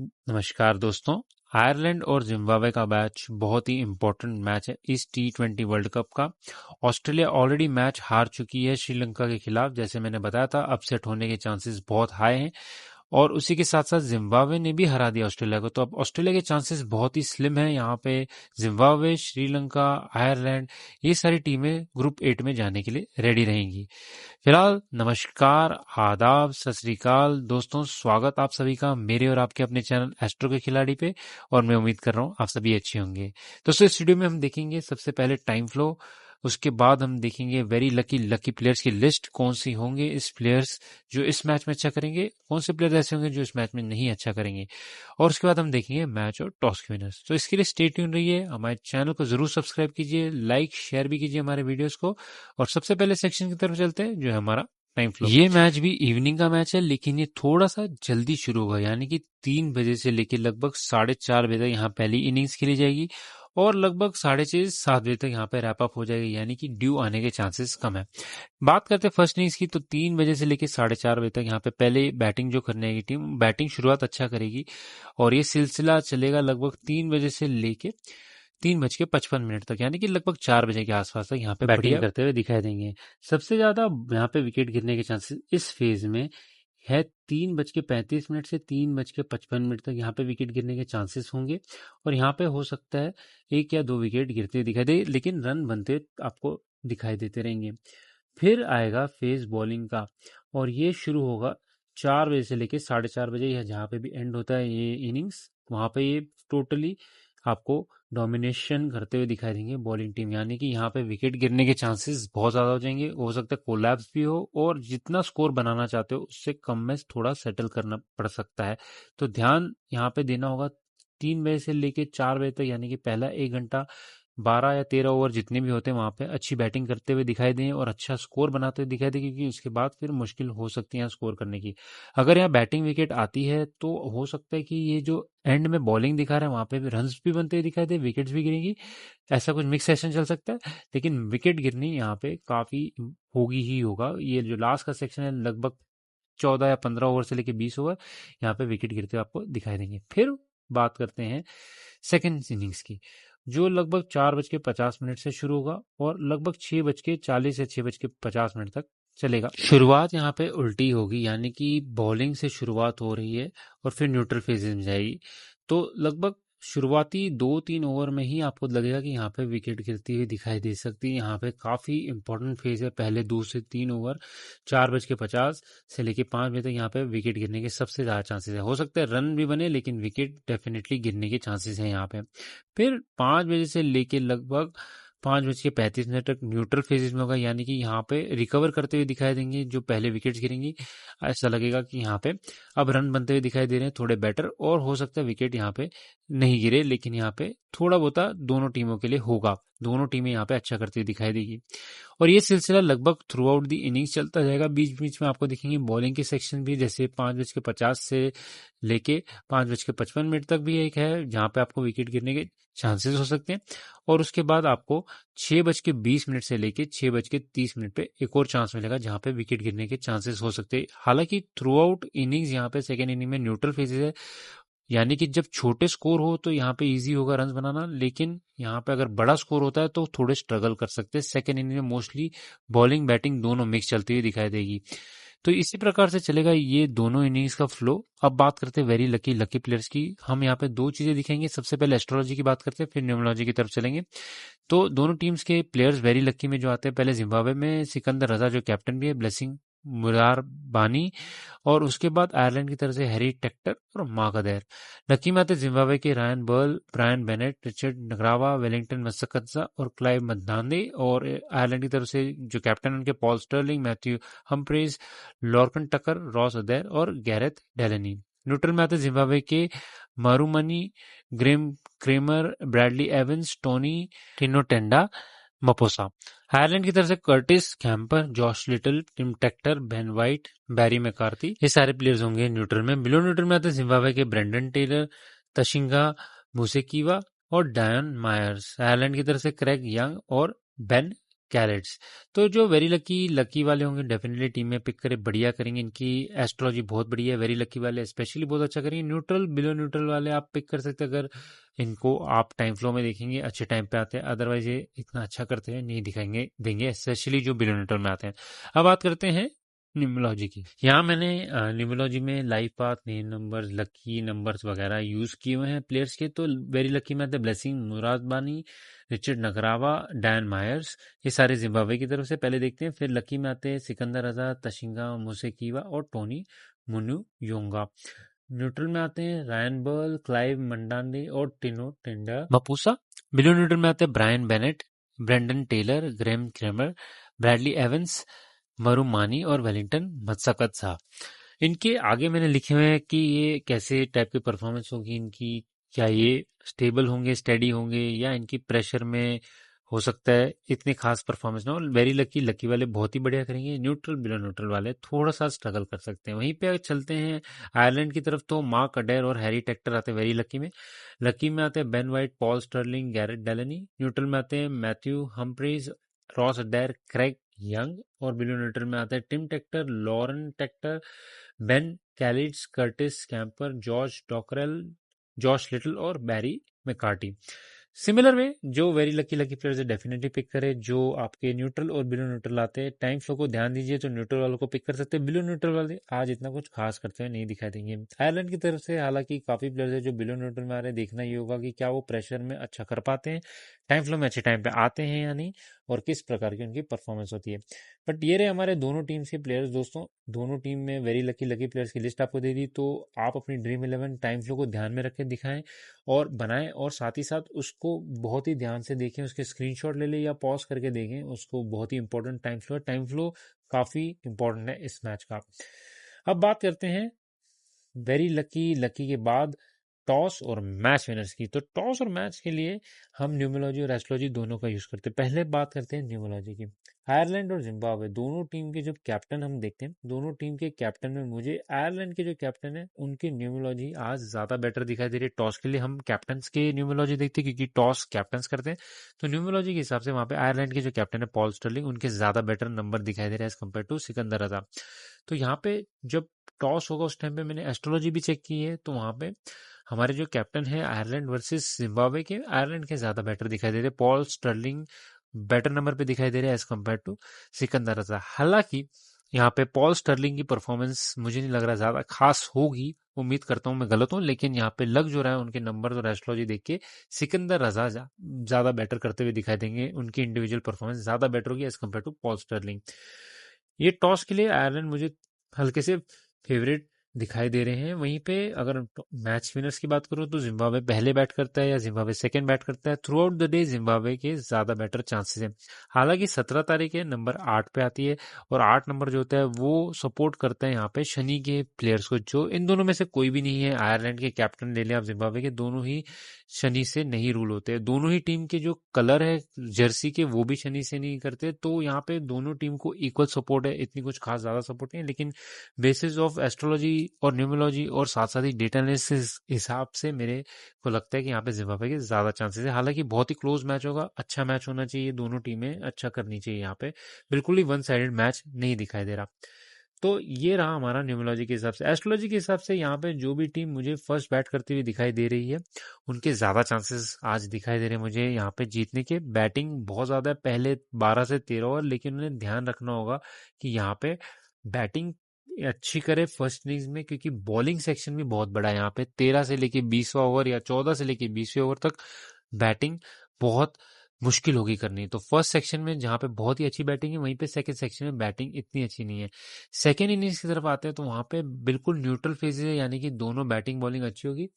नमस्कार दोस्तों। आयरलैंड और जिम्बाब्वे का मैच बहुत ही इम्पोर्टेंट मैच है इस T20 वर्ल्ड कप का। ऑस्ट्रेलिया ऑलरेडी मैच हार चुकी है श्रीलंका के खिलाफ, जैसे मैंने बताया था अपसेट होने के चांसेस बहुत हाई हैं। और उसी के साथ साथ जिम्बाब्वे ने भी हरा दिया ऑस्ट्रेलिया को, तो अब ऑस्ट्रेलिया के चांसेस बहुत ही स्लिम है यहाँ पे। जिम्बाब्वे, श्रीलंका, आयरलैंड, ये सारी टीमें ग्रुप 8 में जाने के लिए रेडी रहेंगी। फिलहाल नमस्कार, आदाब, सत श्री अकाल दोस्तों, स्वागत आप सभी का मेरे और आपके अपने चैनल एस्ट्रो के खिलाड़ी पे। और मैं उम्मीद कर रहा हूँ आप सभी अच्छे होंगे। दोस्तों इस वीडियो में हम देखेंगे सबसे पहले टाइम फ्लो, उसके बाद हम देखेंगे वेरी लकी प्लेयर्स की लिस्ट, कौन सी होंगे इस प्लेयर्स जो इस मैच में अच्छा करेंगे, कौन से प्लेयर्स ऐसे होंगे जो इस मैच में नहीं अच्छा करेंगे, और उसके बाद हम देखेंगे मैच और टॉस के विनर्स। तो इसके लिए स्टे ट्यून रहिए, हमारे चैनल को जरूर सब्सक्राइब कीजिए, लाइक शेयर भी कीजिए हमारे वीडियोस को। और सबसे पहले सेक्शन की तरफ चलते हैं जो है हमारा टाइम फ्लो। ये मैच भी इवनिंग का मैच है, लेकिन ये थोड़ा सा जल्दी शुरू होगा, यानी कि 3 बजे से लेकर लगभग 4:30 बजे तक यहाँ पहली इनिंग्स खेली जाएगी और लगभग 6:30-7 बजे तक यहाँ पे रैप अप हो जाएगी, यानी कि ड्यू आने के चांसेस कम है। बात करते हैं फर्स्ट इनिंग्स की, तो 3 बजे से लेकर 4:30 बजे तक यहाँ पे पहले बैटिंग जो करने की टीम बैटिंग शुरुआत अच्छा करेगी और ये सिलसिला चलेगा लगभग 3 बजे से लेके 3:55 तक, यानी कि लगभग 4 बजे के आसपास तक यहाँ पे बैटिंग करते हुए दिखाई देंगे। सबसे ज्यादा यहाँ पे विकेट गिरने के चांसेस इस फेज में है 3:35 से 3:55 तक यहाँ पे विकेट गिरने के चांसेस होंगे। और यहाँ पे हो सकता है 1 या 2 विकेट गिरते दिखाई दे, लेकिन रन बनते आपको दिखाई देते रहेंगे। फिर आएगा फेज बॉलिंग का और ये शुरू होगा 4 बजे से लेके 4:30 बजे, या जहाँ पे भी एंड होता है ये इनिंग्स, वहाँ पे ये टोटली आपको डोमिनेशन करते हुए दिखाई देंगे बॉलिंग टीम, यानी कि यहाँ पे विकेट गिरने के चांसेस बहुत ज़्यादा हो जाएंगे। हो सकता है कोलैप्स भी हो और जितना स्कोर बनाना चाहते हो उससे कम में थोड़ा सेटल करना पड़ सकता है। तो ध्यान यहाँ पे देना होगा 3 बजे से लेके 4 बजे तक, यानी कि पहला 1 घंटा 12 या 13 ओवर जितने भी होते हैं वहां पे अच्छी बैटिंग करते हुए दिखाई दें और अच्छा स्कोर बनाते हुए दिखाई दे, क्योंकि उसके बाद फिर मुश्किल हो सकती है स्कोर करने की। अगर यहाँ बैटिंग विकेट आती है तो हो सकता है कि ये जो एंड में बॉलिंग दिखा रहा है वहां पे भी रन्स भी बनते हुए दिखाई दे, विकेट्स भी गिरेंगी, ऐसा कुछ मिक्स सेशन चल सकता है। लेकिन विकेट गिरनी यहाँ पे काफी होगी ही होगा। ये जो लास्ट का सेक्शन है लगभग 14 या 15 ओवर से लेके 20 ओवर यहाँ पे विकेट गिरते हुए आपको दिखाई देंगे। फिर बात करते हैं सेकेंड इनिंग्स की, जो लगभग 4:50 से शुरू होगा और लगभग 6:40 या 6:50 तक चलेगा। शुरुआत यहाँ पे उल्टी होगी, यानी कि बॉलिंग से शुरुआत हो रही है और फिर न्यूट्रल फेजेस में जाएगी। तो लगभग शुरुआती 2-3 ओवर में ही आपको लगेगा कि यहाँ पे विकेट गिरती हुई दिखाई दे सकती है। यहाँ पे काफी इंपॉर्टेंट फेज है, पहले 2 से 3 ओवर 4:50 से लेके 5 बजे तक यहाँ पे विकेट गिरने के सबसे ज्यादा चांसेस है। हो सकता है रन भी बने, लेकिन विकेट डेफिनेटली गिरने के चांसेस हैं यहाँ पे। फिर 5 बजे से लेके लगभग 5:35 तक न्यूट्रल फेजेस में होगा, यानी कि यहाँ पे रिकवर करते हुए दिखाई देंगे जो पहले विकेट्स गिरेंगी। ऐसा लगेगा कि यहाँ पे अब रन बनते हुए दिखाई दे रहे हैं थोड़े बेटर, और हो सकता है विकेट यहाँ पे नहीं गिरे, लेकिन यहाँ पे थोड़ा बहुत दोनों टीमों के लिए होगा। दोनों टीमें यहाँ पे अच्छा करती हुई दिखाई देगी और ये सिलसिला लगभग थ्रू आउट दी इनिंग्स चलता जाएगा। बीच बीच में आपको दिखेंगे बॉलिंग के सेक्शन भी, जैसे 5:50 से लेके 5:55 तक भी एक है जहाँ पे आपको विकेट गिरने के चांसेस हो सकते हैं। और उसके बाद आपको 6:20 से लेके 6:30 पे एक और चांस मिलेगा जहाँ पे विकेट गिरने के चांसेस हो सकते हैं। हालांकि थ्रू आउट इनिंग्स यहाँ पे सेकेंड इनिंग में न्यूट्रल फेजेस है, यानी कि जब छोटे स्कोर हो तो यहाँ पे इजी होगा रन बनाना, लेकिन यहाँ पे अगर बड़ा स्कोर होता है तो थोड़े स्ट्रगल कर सकते हैं। सेकेंड इनिंग में मोस्टली बॉलिंग बैटिंग दोनों मिक्स चलती हुई दिखाई देगी। तो इसी प्रकार से चलेगा ये दोनों इनिंग्स का फ्लो। अब बात करते हैं वेरी लकी प्लेयर्स की। हम यहाँ पे 2 चीजें दिखेंगे, सबसे पहले एस्ट्रोलॉजी की बात करते हैं, फिर न्यूमरोलॉजी की तरफ चलेंगे। तो दोनों टीम्स के प्लेयर्स वेरी लकी में जो आते हैं, पहले जिम्बाब्वे में सिकंदर रजा जो कैप्टन भी है, ब्लेसिंग मुरार बानी, और उसके बाद आयरलैंड की तरफ से हैरी टेक्टर और माकदेर। लकी में आते जिम्बाब्वे के Ryan Burl, Brian Bennett, Richard Ngarava, Wellington Masakadza और क्लाइव मदनांदे, और आयरलैंड की तरफ से जो कैप्टन उनके Paul Stirling, Matthew Humphreys, Lorcan Tucker, Ross Adair और गैरेथ डेलनी। न्यूट्रल में आते जिम्बाब्वे के Marumani, Graeme Cremer, Bradley Evans, Tony Tinotenda, Maposa. Ireland की तरफ से Curtis Campher, Josh Little, Tim Tector, Ben White, Barry McCarthy, ये सारे players होंगे न्यूट्रल में। बिलो न्यूट्रल में आते हैं जिम्बाब्वे के ब्रेंडन टेलर, तशिंगा मुसेकीवा और डायन मायर्स। आयरलैंड की तरफ से क्रेग यंग और बेन कैरेट्स। तो जो वेरी लकी वाले होंगे डेफिनेटली टीम में पिक करे, बढ़िया करेंगे। इनकी एस्ट्रोलॉजी बहुत बढ़िया है। वेरी लकी वाले स्पेशली बहुत अच्छा करेंगे। न्यूट्रल बिलो न्यूट्रल वाले आप पिक कर सकते हैं अगर इनको आप टाइम फ्लो में देखेंगे, अच्छे टाइम पे आते हैं। अदरवाइज ये इतना अच्छा करते हैं नहीं दिखाएंगे देंगे, स्पेशली जो बिलो न्यूट्रल में आते हैं। अब बात करते हैं न्यूमरोलॉजी की। यहाँ मैंने न्यूमरोलॉजी में life path, name numbers, lucky numbers वगैरह यूज किए हुए हैं प्लेयर्स के। तो वेरी लकी में आते ब्लेसिंग मुरादबानी, रिचर्ड नगरावा, डैन मायर्स, ये सारे जिम्बाब्वे की तरफ से पहले देखते हैं। फिर लकी में आते हैं सिकंदर रजा, तशिंगा मुसेकीवा और टोनी मुनु योंगा। न्यूट्रल में आते हैं रायन बर्ल, क्लाइव मंडांडे और Tinotenda Maposa. Below neutral में आते हैं Brian Bennett, Brendan Taylor, Graeme Cremer, Bradley Evans, Marumani और वेलिंगटन मत्साकत्सा। इनके आगे मैंने लिखे हुए हैं कि ये कैसे टाइप की परफॉर्मेंस होगी इनकी, क्या ये स्टेबल होंगे, स्टेडी होंगे, या इनकी प्रेशर में हो सकता है इतनी खास परफॉर्मेंस ना हो। वेरी लकी वाले बहुत ही बढ़िया करेंगे। न्यूट्रल बिलो न्यूट्रल वाले थोड़ा सा स्ट्रगल कर सकते हैं। वहीं पे चलते हैं आयरलैंड की तरफ, तो मार्क अडेर और हैरी टेक्टर आते हैं वेरी लकी में आते हैं Ben White, Paul Stirling, Gareth Delany. Neutral में आते हैं Matthew Humphreys, Ross Adair, Craig Young. और बिलो न्यूट्रल में आते हैं Tim Tector, Lorcan Tector, Ben Calitz, Curtis Campher, George Dockrell, Josh Little और बैरी मैकार्टी। सिमिलर वे जो very lucky players है डेफिनेटली पिक करें। जो आपके न्यूट्रल और बिलो न्यूट्रल आते हैं, टाइम फ्लो को ध्यान दीजिए तो न्यूट्रल वालों को पिक कर सकते हैं। बिलो न्यूट्रल वाले आज इतना कुछ खास करते हुए नहीं दिखाई देंगे। आयरलैंड की तरफ से हालांकि काफी प्लेयर्स है जो बिलो न्यूट्रल में आ रहे हैं, देखना ये होगा कि क्या वो प्रेशर में अच्छा कर पाते हैं, टाइम फ्लो में अच्छे टाइम पे आते हैं या नहीं, और किस प्रकार की उनकी परफॉर्मेंस होती है। बट ये रहे हमारे दोनों टीम्स के प्लेयर्स दोस्तों। दोनों टीम में वेरी लकी प्लेयर्स की लिस्ट आपको दे दी, तो आप अपनी ड्रीम 11 टाइम फ्लो को ध्यान में रख के दिखाएं और बनाएं, और साथ ही साथ उसको बहुत ही ध्यान से देखें, उसके स्क्रीनशॉट ले लें या पॉज करके देखें उसको। बहुत ही इंपॉर्टेंट टाइम फ्लो काफी इंपॉर्टेंट है इस मैच का। अब बात करते हैं वेरी लकी के बाद टॉस और मैच विनर्स की। तो टॉस और मैच के लिए हम न्यूमरोलॉजी और एस्ट्रोलॉजी दोनों का यूज करते हैं। पहले बात करते हैं न्यूमरोलॉजी की। आयरलैंड और जिम्बाब्वे दोनों टीम के जो कैप्टन हम देखते हैं, दोनों टीम के कैप्टन में मुझे आयरलैंड के जो कैप्टन है उनकी न्यूमरोलॉजी आज ज्यादा बेटर दिखाई दे रही है। टॉस के लिए हम कैप्टन के न्यूमरोलॉजी देखते हैं क्योंकि टॉस कैप्टन करते हैं। तो न्यूमरोलॉजी के हिसाब से वहां पे आयरलैंड के जो कैप्टन है पॉल स्टर्लिंग, उनके ज्यादा बेटर नंबर दिखाई दे रहे हैं एज कम्पेयर टू सिकंदर रजा। तो यहाँ पे जब टॉस होगा उस टाइम पे मैंने एस्ट्रोलॉजी भी चेक की है, तो वहां पे हमारे जो कैप्टन है आयरलैंड वर्सेस जिम्बाब्वे के, आयरलैंड के ज्यादा बेटर दिखाई दे रहे। पॉल स्टर्लिंग बेटर नंबर पे दिखाई दे रहे हैं एज कम्पेयर टू सिकंदर रजा। हालांकि यहाँ पे पॉल स्टर्लिंग की परफॉर्मेंस मुझे नहीं लग रहा ज्यादा खास होगी, उम्मीद करता हूँ मैं गलत हूँ, लेकिन यहाँ पे लग जो रहा है उनके नंबर और एस्ट्रोलॉजी देख के सिकंदर रजा ज्यादा बेटर करते हुए दिखाई देंगे। उनकी इंडिविजुअल परफॉर्मेंस ज्यादा बेटर होगी as compared to Paul Sterling. ये टॉस के लिए आयरलैंड मुझे हल्के से फेवरेट दिखाई दे रहे हैं। वहीं पे अगर मैच विनर्स की बात करूं तो जिम्बाब्वे पहले बैट करता है या जिम्बाब्वे सेकंड बैट करता है। Through out the day Zimbabwe के ज्यादा बेटर चांसेस हैं। हालांकि 17 तारीख है नंबर 8 पे आती है, और 8 नंबर जो होता है वो सपोर्ट करता है यहाँ पे शनि के प्लेयर्स को, जो इन दोनों में से कोई भी नहीं है। आयरलैंड के कैप्टन ले लें आप जिम्बाब्वे के, दोनों ही शनि से नहीं रूल होते। दोनों ही टीम के जो कलर है जर्सी के वो भी शनि से नहीं करते। तो यहाँ पे दोनों टीम को इक्वल सपोर्ट है, इतनी कुछ खास ज्यादा सपोर्ट नहीं है। लेकिन बेसिस ऑफ एस्ट्रोलॉजी और न्यूमरोलॉजी और साथ साथ ही डेटा एनालिसिस हिसाब से मेरे को लगता है कि यहाँ पे जिम्बाब्वे के ज्यादा चांसेस है। हालांकि बहुत ही क्लोज मैच होगा, अच्छा मैच होना चाहिए, दोनों टीमें अच्छा करनी चाहिए। यहाँ पे बिल्कुल ही वन साइडेड मैच नहीं दिखाई दे रहा। तो ये रहा हमारा न्यूमरोलॉजी के हिसाब से। एस्ट्रोलॉजी के हिसाब से यहाँ पे जो भी टीम मुझे फर्स्ट बैट करती हुई दिखाई दे रही है उनके ज्यादा चांसेस आज दिखाई दे रहे हैं मुझे यहाँ पे जीतने के। बैटिंग बहुत ज्यादा है पहले 12 से 13 ओवर, लेकिन उन्हें ध्यान रखना होगा कि यहाँ पे बैटिंग अच्छी करे फर्स्ट इनिंग्स में, क्योंकि बॉलिंग सेक्शन भी बहुत बड़ा है। यहाँ पे 13 से लेके 20वां ओवर या 14 से लेके 20वें ओवर तक बैटिंग बहुत मुश्किल होगी करनी। तो फर्स्ट सेक्शन में जहाँ पे बहुत ही अच्छी बैटिंग है, वहीं पे सेकंड सेक्शन में बैटिंग इतनी अच्छी नहीं है। सेकंड इनिंग्स की तरफ आते हैं तो वहाँ पे बिल्कुल न्यूट्रल फेजेस है, यानी कि दोनों बैटिंग बॉलिंग अच्छी होगी।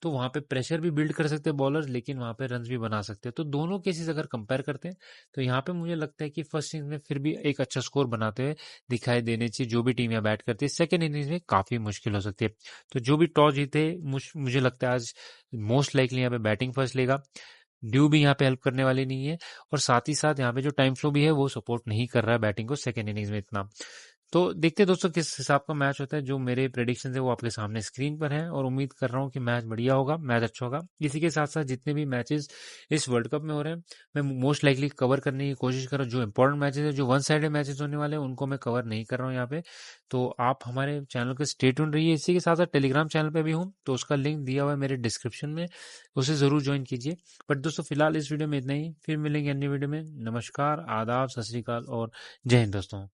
तो वहाँ पे प्रेशर भी बिल्ड कर सकते हैं बॉलर्स, लेकिन वहाँ पे रन भी बना सकते हैं। तो दोनों केसेस अगर कंपेयर करते हैं तो यहाँ पे मुझे लगता है कि फर्स्ट इनिंग्स में फिर भी एक अच्छा स्कोर बनाते हुए दिखाई देने चाहिए जो भी टीम यहाँ बैट करती है। सेकंड इनिंग्स में काफी मुश्किल हो सकती है। तो जो भी टॉस जीते मुझे लगता है आज मोस्ट लाइकली यहाँ पे बैटिंग फर्स्ट लेगा। ड्यू भी यहाँ पे हेल्प करने वाली नहीं है, और साथ ही साथ यहाँ पे जो टाइम फ्लो भी है वो सपोर्ट नहीं कर रहा है बैटिंग को सेकेंड इनिंग्स में इतना। तो देखते हैं दोस्तों किस हिसाब का मैच होता है। जो मेरे प्रेडिक्शन है वो आपके सामने स्क्रीन पर है और उम्मीद कर रहा हूँ कि मैच बढ़िया होगा, मैच अच्छा होगा। इसी के साथ साथ जितने भी मैचेस इस वर्ल्ड कप में हो रहे हैं मैं मोस्ट लाइकली कवर करने की कोशिश कर रहा हूँ। जो इंपॉर्टेंट मैचेस है, जो वन साइडेड मैचेस होने वाले हैं, उनको मैं कवर नहीं कर रहा हूँ यहाँ पे। तो आप हमारे चैनल के स्टे ट्यून्ड रहिए। इसी के साथ साथ टेलीग्राम चैनल पे भी हूँ, तो उसका लिंक दिया हुआ है मेरे डिस्क्रिप्शन में, उसे ज़रूर ज्वाइन कीजिए। बट दोस्तों फिलहाल इस वीडियो में इतना ही, फिर मिलेंगे अन्य वीडियो में। नमस्कार, आदाब, सत श्री अकाल और जय हिंद दोस्तों।